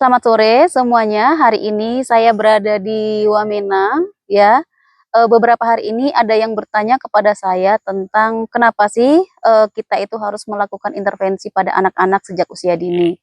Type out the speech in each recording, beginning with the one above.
Selamat sore semuanya. Hari ini saya berada di Wamena, ya. Beberapa hari ini ada yang bertanya kepada saya tentang kenapa sih kita itu harus melakukan intervensi pada anak-anak sejak usia dini.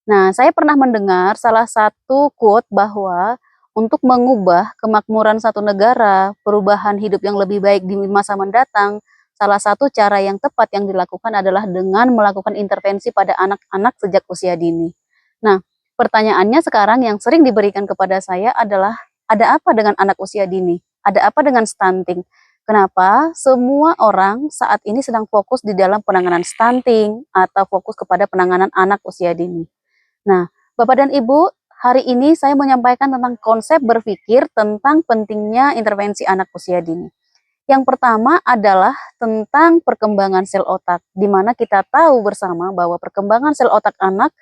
Nah, saya pernah mendengar salah satu quote bahwa untuk mengubah kemakmuran satu negara, perubahan hidup yang lebih baik di masa mendatang, salah satu cara yang tepat yang dilakukan adalah dengan melakukan intervensi pada anak-anak sejak usia dini. Nah, pertanyaannya sekarang yang sering diberikan kepada saya adalah, ada apa dengan anak usia dini? Ada apa dengan stunting? Kenapa semua orang saat ini sedang fokus di dalam penanganan stunting atau fokus kepada penanganan anak usia dini? Nah, Bapak dan Ibu, hari ini saya menyampaikan tentang konsep berpikir tentang pentingnya intervensi anak usia dini. Yang pertama adalah tentang perkembangan sel otak, di mana kita tahu bersama bahwa perkembangan sel otak anak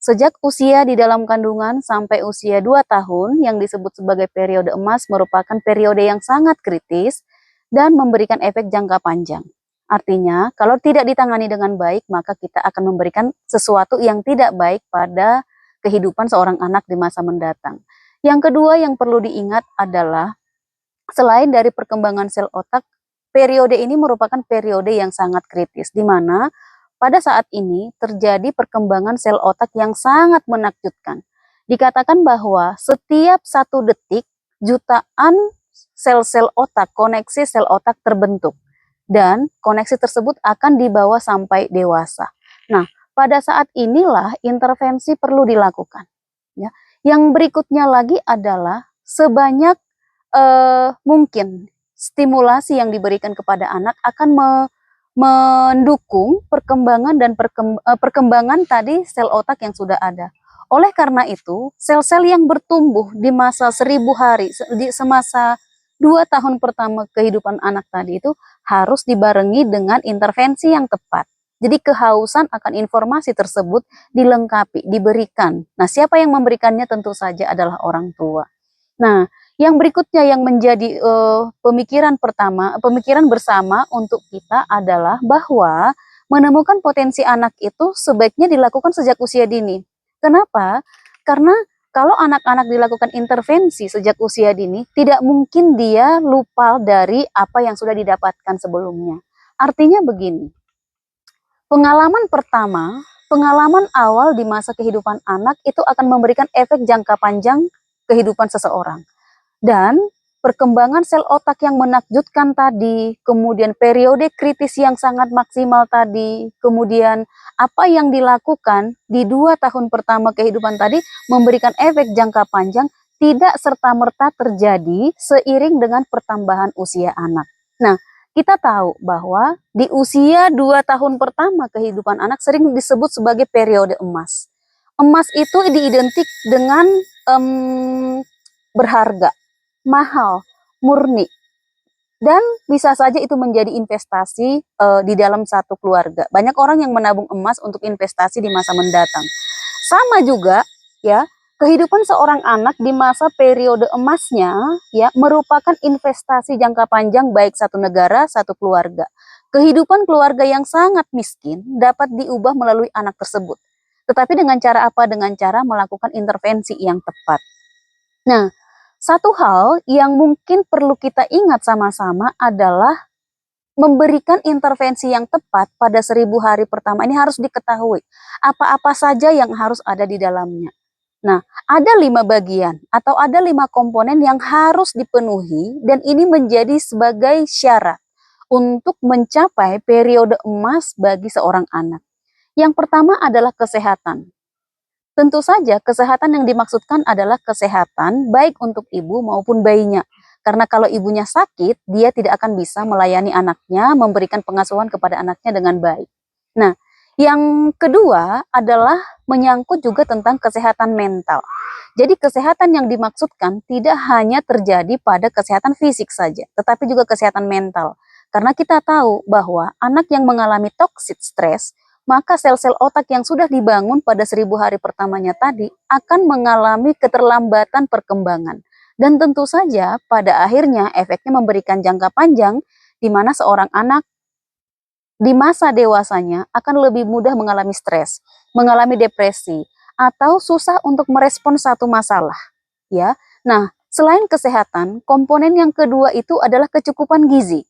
sejak usia di dalam kandungan sampai usia 2 tahun yang disebut sebagai periode emas merupakan periode yang sangat kritis dan memberikan efek jangka panjang. Artinya, kalau tidak ditangani dengan baik, maka kita akan memberikan sesuatu yang tidak baik pada kehidupan seorang anak di masa mendatang. Yang kedua yang perlu diingat adalah, selain dari perkembangan sel otak, periode ini merupakan periode yang sangat kritis, di mana pada saat ini terjadi perkembangan sel otak yang sangat menakjubkan. Dikatakan bahwa setiap 1 detik, jutaan sel-sel otak, koneksi sel otak terbentuk. Dan koneksi tersebut akan dibawa sampai dewasa. Nah, pada saat inilah intervensi perlu dilakukan. Ya. Yang berikutnya lagi adalah sebanyak mungkin stimulasi yang diberikan kepada anak akan mendukung perkembangan dan perkembangan tadi sel otak yang sudah ada. Oleh karena itu, sel-sel yang bertumbuh di masa 1000 hari, di semasa 2 tahun pertama kehidupan anak tadi itu harus dibarengi dengan intervensi yang tepat. Jadi kehausan akan informasi tersebut dilengkapi, diberikan. Nah, siapa yang memberikannya tentu saja adalah orang tua. Nah, yang berikutnya yang menjadi pemikiran bersama untuk kita adalah bahwa menemukan potensi anak itu sebaiknya dilakukan sejak usia dini. Kenapa? Karena kalau anak-anak dilakukan intervensi sejak usia dini, tidak mungkin dia lupa dari apa yang sudah didapatkan sebelumnya. Artinya begini, pengalaman pertama, pengalaman awal di masa kehidupan anak itu akan memberikan efek jangka panjang kehidupan seseorang. Dan perkembangan sel otak yang menakjubkan tadi, kemudian periode kritis yang sangat maksimal tadi, kemudian apa yang dilakukan di 2 tahun pertama kehidupan tadi memberikan efek jangka panjang tidak serta-merta terjadi seiring dengan pertambahan usia anak. Nah, kita tahu bahwa di usia 2 tahun pertama kehidupan anak sering disebut sebagai periode emas. Emas itu diidentik dengan berharga, mahal, murni, dan bisa saja itu menjadi investasi di dalam satu keluarga. Banyak orang yang menabung emas untuk investasi di masa mendatang. Sama juga, ya, kehidupan seorang anak di masa periode emasnya, ya, merupakan investasi jangka panjang baik satu negara, satu keluarga. Kehidupan keluarga yang sangat miskin dapat diubah melalui anak tersebut. Tetapi dengan cara apa? Dengan cara melakukan intervensi yang tepat. Nah, satu hal yang mungkin perlu kita ingat sama-sama adalah memberikan intervensi yang tepat pada 1000 hari pertama ini harus diketahui apa-apa saja yang harus ada di dalamnya. Nah, ada 5 bagian atau ada 5 komponen yang harus dipenuhi dan ini menjadi sebagai syarat untuk mencapai periode emas bagi seorang anak. Yang pertama adalah kesehatan. Tentu saja kesehatan yang dimaksudkan adalah kesehatan baik untuk ibu maupun bayinya. Karena kalau ibunya sakit, dia tidak akan bisa melayani anaknya, memberikan pengasuhan kepada anaknya dengan baik. Nah, yang kedua adalah menyangkut juga tentang kesehatan mental. Jadi kesehatan yang dimaksudkan tidak hanya terjadi pada kesehatan fisik saja, tetapi juga kesehatan mental. Karena kita tahu bahwa anak yang mengalami toxic stress, maka sel-sel otak yang sudah dibangun pada 1000 hari pertamanya tadi akan mengalami keterlambatan perkembangan. Dan tentu saja pada akhirnya efeknya memberikan jangka panjang di mana seorang anak di masa dewasanya akan lebih mudah mengalami stres, mengalami depresi, atau susah untuk merespon satu masalah, ya. Nah, selain kesehatan, komponen yang kedua itu adalah kecukupan gizi.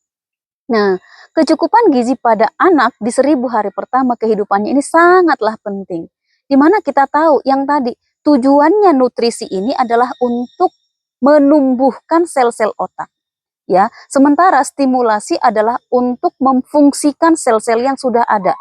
Nah, kecukupan gizi pada anak di 1000 hari pertama kehidupannya ini sangatlah penting. Di mana kita tahu yang tadi tujuannya nutrisi ini adalah untuk menumbuhkan sel-sel otak, ya. Sementara stimulasi adalah untuk memfungsikan sel-sel yang sudah ada.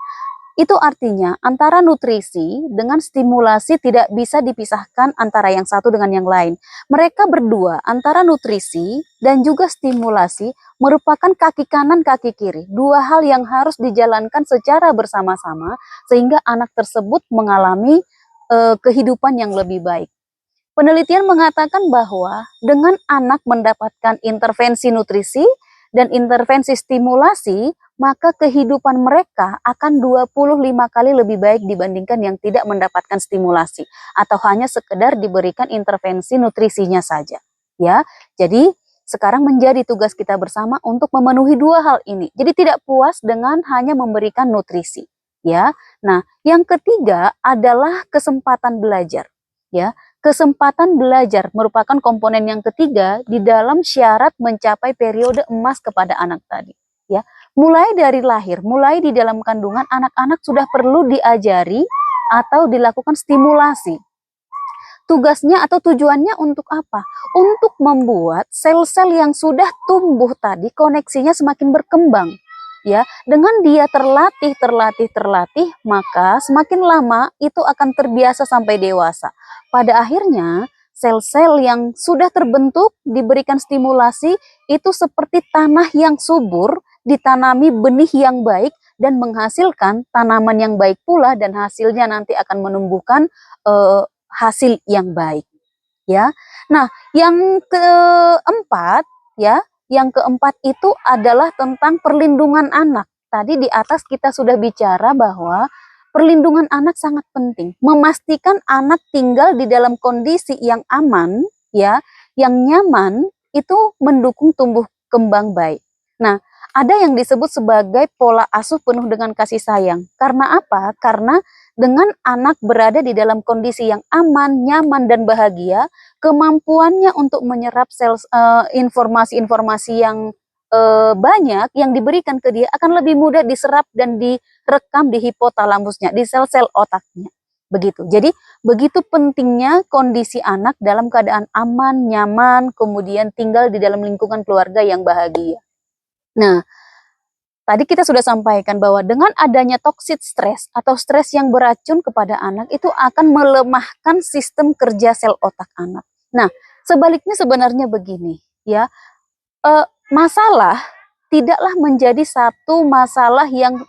Itu artinya antara nutrisi dengan stimulasi tidak bisa dipisahkan antara yang satu dengan yang lain. Mereka berdua, antara nutrisi dan juga stimulasi, merupakan kaki kanan kaki kiri. Dua hal yang harus dijalankan secara bersama-sama sehingga anak tersebut mengalami kehidupan yang lebih baik. Penelitian mengatakan bahwa dengan anak mendapatkan intervensi nutrisi dan intervensi stimulasi, maka kehidupan mereka akan 25 kali lebih baik dibandingkan yang tidak mendapatkan stimulasi atau hanya sekedar diberikan intervensi nutrisinya saja, ya. Jadi sekarang menjadi tugas kita bersama untuk memenuhi dua hal ini. Jadi tidak puas dengan hanya memberikan nutrisi, ya. Nah, yang ketiga adalah kesempatan belajar, ya. Kesempatan belajar merupakan komponen yang ketiga di dalam syarat mencapai periode emas kepada anak tadi, ya. Mulai dari lahir, mulai di dalam kandungan, anak-anak sudah perlu diajari atau dilakukan stimulasi. Tugasnya atau tujuannya untuk apa? Untuk membuat sel-sel yang sudah tumbuh tadi koneksinya semakin berkembang, ya. Dengan dia terlatih, maka semakin lama itu akan terbiasa sampai dewasa. Pada akhirnya sel-sel yang sudah terbentuk diberikan stimulasi itu seperti tanah yang subur, ditanami benih yang baik dan menghasilkan tanaman yang baik pula, dan hasilnya nanti akan menumbuhkan hasil yang baik, ya. Nah, yang keempat, ya, yang keempat itu adalah tentang perlindungan anak. Tadi di atas kita sudah bicara bahwa perlindungan anak sangat penting. Memastikan anak tinggal di dalam kondisi yang aman, ya, yang nyaman, itu mendukung tumbuh kembang baik. Nah, ada yang disebut sebagai pola asuh penuh dengan kasih sayang. Karena apa? Karena dengan anak berada di dalam kondisi yang aman, nyaman, dan bahagia, kemampuannya untuk menyerap informasi-informasi yang banyak yang diberikan ke dia akan lebih mudah diserap dan direkam di hipotalamusnya, di sel-sel otaknya. Begitu. Jadi, begitu pentingnya kondisi anak dalam keadaan aman, nyaman, kemudian tinggal di dalam lingkungan keluarga yang bahagia. Nah, tadi kita sudah sampaikan bahwa dengan adanya toxic stress atau stres yang beracun kepada anak itu akan melemahkan sistem kerja sel otak anak. Nah, sebaliknya sebenarnya begini, ya. Masalah tidaklah menjadi satu masalah yang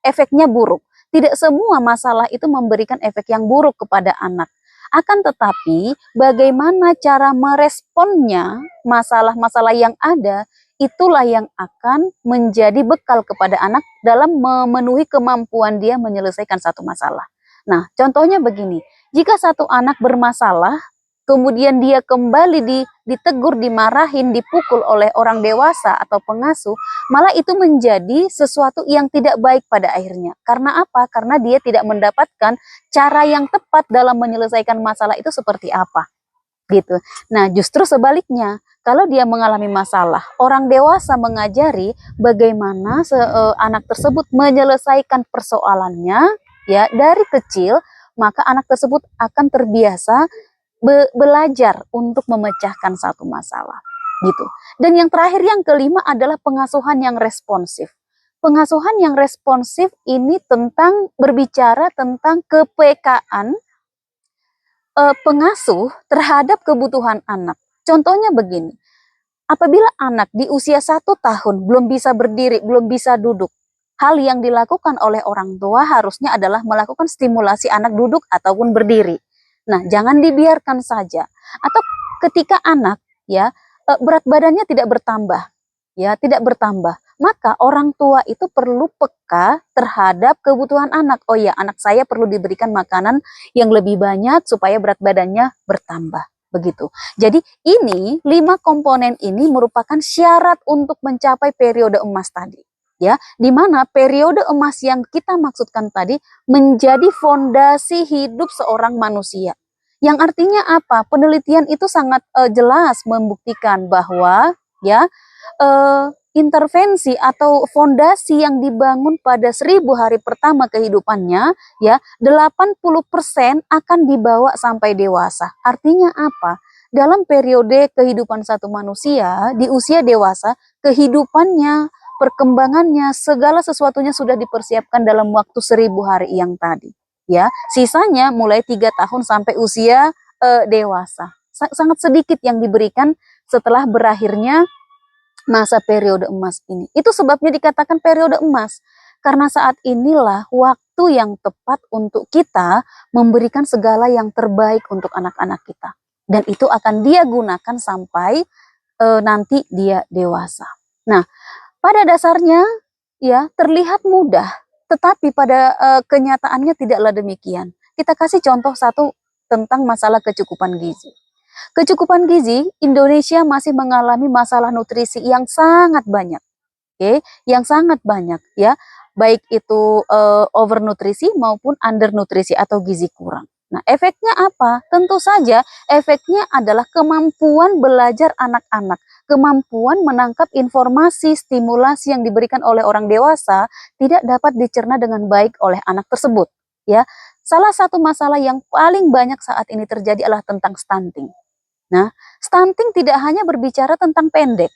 efeknya buruk. Tidak semua masalah itu memberikan efek yang buruk kepada anak. Akan tetapi, bagaimana cara meresponnya masalah-masalah yang ada, itulah yang akan menjadi bekal kepada anak dalam memenuhi kemampuan dia menyelesaikan satu masalah. Nah, contohnya begini, jika satu anak bermasalah, kemudian dia kembali ditegur, dimarahin, dipukul oleh orang dewasa atau pengasuh, malah itu menjadi sesuatu yang tidak baik pada akhirnya. Karena apa? Karena dia tidak mendapatkan cara yang tepat dalam menyelesaikan masalah itu seperti apa, gitu. Nah, justru sebaliknya, kalau dia mengalami masalah, orang dewasa mengajari bagaimana anak tersebut menyelesaikan persoalannya, ya, dari kecil, maka anak tersebut akan terbiasa belajar untuk memecahkan satu masalah, gitu. Dan yang terakhir, yang kelima adalah pengasuhan yang responsif. Pengasuhan yang responsif ini tentang berbicara tentang kepekaan pengasuh terhadap kebutuhan anak. Contohnya begini, apabila anak di usia 1 tahun belum bisa berdiri, belum bisa duduk, hal yang dilakukan oleh orang tua harusnya adalah melakukan stimulasi anak duduk ataupun berdiri. Nah, jangan dibiarkan saja. Atau ketika anak, ya, berat badannya tidak bertambah, ya, tidak bertambah, maka orang tua itu perlu peka terhadap kebutuhan anak. Oh ya, anak saya perlu diberikan makanan yang lebih banyak supaya berat badannya bertambah. Begitu. Jadi ini 5 komponen ini merupakan syarat untuk mencapai periode emas tadi. ya, di mana periode emas yang kita maksudkan tadi menjadi fondasi hidup seorang manusia. Yang artinya apa? Penelitian itu sangat jelas membuktikan bahwa ya intervensi atau fondasi yang dibangun pada 1000 hari pertama kehidupannya ya 80% akan dibawa sampai dewasa. Artinya apa? Dalam periode kehidupan satu manusia di usia dewasa, kehidupannya, perkembangannya, segala sesuatunya sudah dipersiapkan dalam waktu 1000 hari yang tadi. Ya, sisanya mulai 3 tahun sampai usia dewasa. Sangat sedikit yang diberikan setelah berakhirnya masa periode emas ini. Itu sebabnya dikatakan periode emas. Karena saat inilah waktu yang tepat untuk kita memberikan segala yang terbaik untuk anak-anak kita. Dan itu akan dia gunakan sampai nanti dia dewasa. Nah, pada dasarnya ya terlihat mudah, tetapi pada kenyataannya tidaklah demikian. Kita kasih contoh satu tentang masalah kecukupan gizi. Kecukupan gizi, Indonesia masih mengalami masalah nutrisi yang sangat banyak, oke, yang sangat banyak ya, baik itu overnutrisi maupun undernutrisi atau gizi kurang. Nah, efeknya apa? Tentu saja efeknya adalah kemampuan belajar anak-anak, kemampuan menangkap informasi, stimulasi yang diberikan oleh orang dewasa tidak dapat dicerna dengan baik oleh anak tersebut. Ya, salah satu masalah yang paling banyak saat ini terjadi adalah tentang stunting. Nah, stunting tidak hanya berbicara tentang pendek,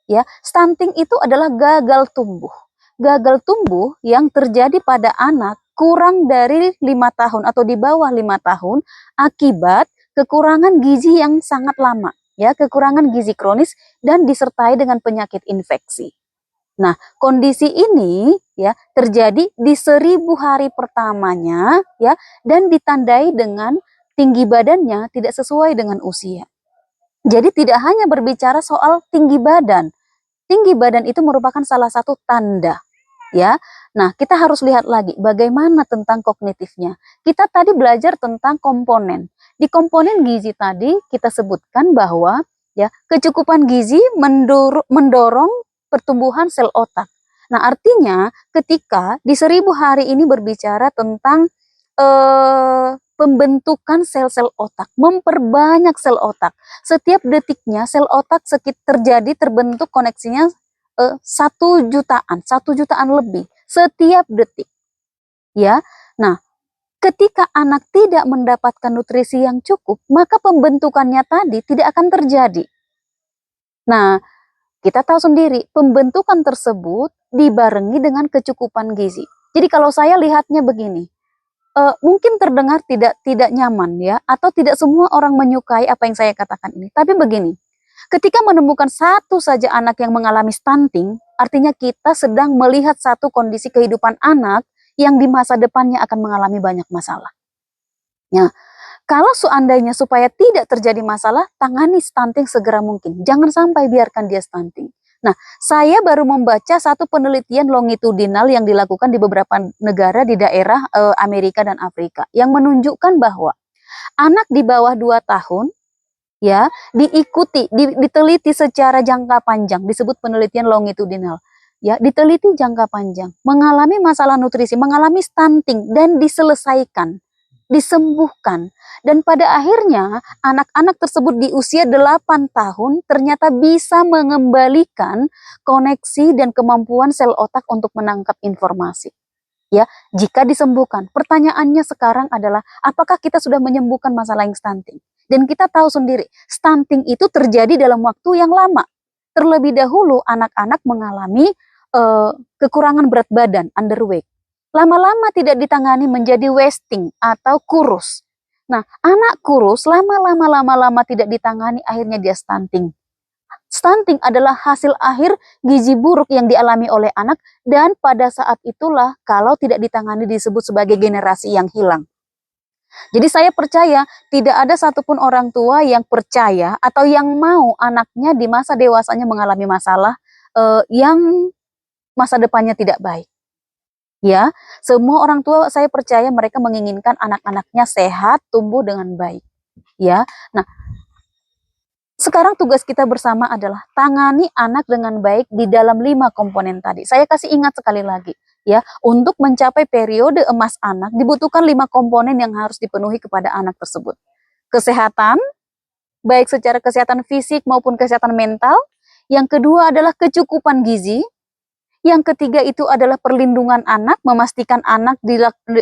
ya. Stunting itu adalah gagal tumbuh. Gagal tumbuh yang terjadi pada anak kurang dari 5 tahun atau di bawah 5 tahun akibat kekurangan gizi yang sangat lama, ya, kekurangan gizi kronis dan disertai dengan penyakit infeksi. Nah, kondisi ini ya terjadi di 1000 hari pertamanya ya dan ditandai dengan tinggi badannya tidak sesuai dengan usia. Jadi tidak hanya berbicara soal tinggi badan. Tinggi badan itu merupakan salah satu tanda, ya. Nah, kita harus lihat lagi bagaimana tentang kognitifnya. Kita tadi belajar tentang komponen. Di komponen gizi tadi kita sebutkan bahwa ya, kecukupan gizi mendorong pertumbuhan sel otak. Nah, artinya ketika di 1000 hari ini berbicara tentang pembentukan sel-sel otak, memperbanyak sel otak. Setiap detiknya sel otak terbentuk koneksinya 1 jutaan, 1 jutaan lebih setiap detik. Ya, nah ketika anak tidak mendapatkan nutrisi yang cukup, maka pembentukannya tadi tidak akan terjadi. Nah, kita tahu sendiri pembentukan tersebut dibarengi dengan kecukupan gizi. Jadi kalau saya lihatnya begini, mungkin terdengar tidak nyaman ya, atau tidak semua orang menyukai apa yang saya katakan ini. Tapi begini, ketika menemukan satu saja anak yang mengalami stunting, artinya kita sedang melihat satu kondisi kehidupan anak yang di masa depannya akan mengalami banyak masalah. Ya, kalau seandainya supaya tidak terjadi masalah, tangani stunting segera mungkin. Jangan sampai biarkan dia stunting. Nah, saya baru membaca satu penelitian longitudinal yang dilakukan di beberapa negara di daerah Amerika dan Afrika yang menunjukkan bahwa anak di bawah 2 tahun ya diteliti secara jangka panjang, disebut penelitian longitudinal. Ya, diteliti jangka panjang, mengalami masalah nutrisi, mengalami stunting dan diselesaikan, disembuhkan. Dan pada akhirnya anak-anak tersebut di usia 8 tahun ternyata bisa mengembalikan koneksi dan kemampuan sel otak untuk menangkap informasi. Ya, jika disembuhkan. Pertanyaannya sekarang adalah apakah kita sudah menyembuhkan masalah yang stunting? Dan kita tahu sendiri, stunting itu terjadi dalam waktu yang lama. Terlebih dahulu anak-anak mengalami kekurangan berat badan, underweight. Lama-lama tidak ditangani menjadi wasting atau kurus. Nah, anak kurus lama-lama tidak ditangani, akhirnya dia stunting. Stunting adalah hasil akhir gizi buruk yang dialami oleh anak, dan pada saat itulah kalau tidak ditangani disebut sebagai generasi yang hilang. Jadi saya percaya tidak ada satupun orang tua yang percaya atau yang mau anaknya di masa dewasanya mengalami masalah yang masa depannya tidak baik. Ya, semua orang tua saya percaya mereka menginginkan anak-anaknya sehat, tumbuh dengan baik. Ya, nah Sekarang tugas kita bersama adalah tangani anak dengan baik di dalam 5 komponen tadi. Saya kasih ingat sekali lagi, ya, untuk mencapai periode emas anak dibutuhkan 5 komponen yang harus dipenuhi kepada anak tersebut. Kesehatan, baik secara kesehatan fisik maupun kesehatan mental. Yang kedua adalah kecukupan gizi. Yang ketiga itu adalah perlindungan anak, memastikan anak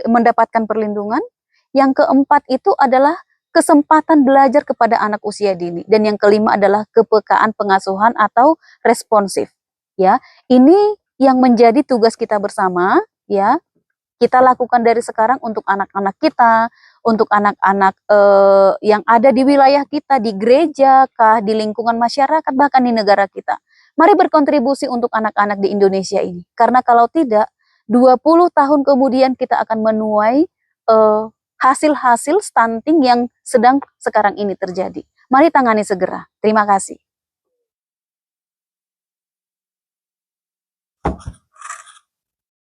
mendapatkan perlindungan. Yang keempat itu adalah kesempatan belajar kepada anak usia dini, dan yang kelima adalah kepekaan pengasuhan atau responsif. Ya, ini yang menjadi tugas kita bersama, ya. Kita lakukan dari sekarang untuk anak-anak kita, untuk anak-anak yang ada di wilayah kita, di gereja kah, di lingkungan masyarakat, bahkan di negara kita. Mari berkontribusi untuk anak-anak di Indonesia ini. Karena kalau tidak, 20 tahun kemudian kita akan menuai hasil-hasil stunting yang sedang sekarang ini terjadi. Mari tangani segera. Terima kasih.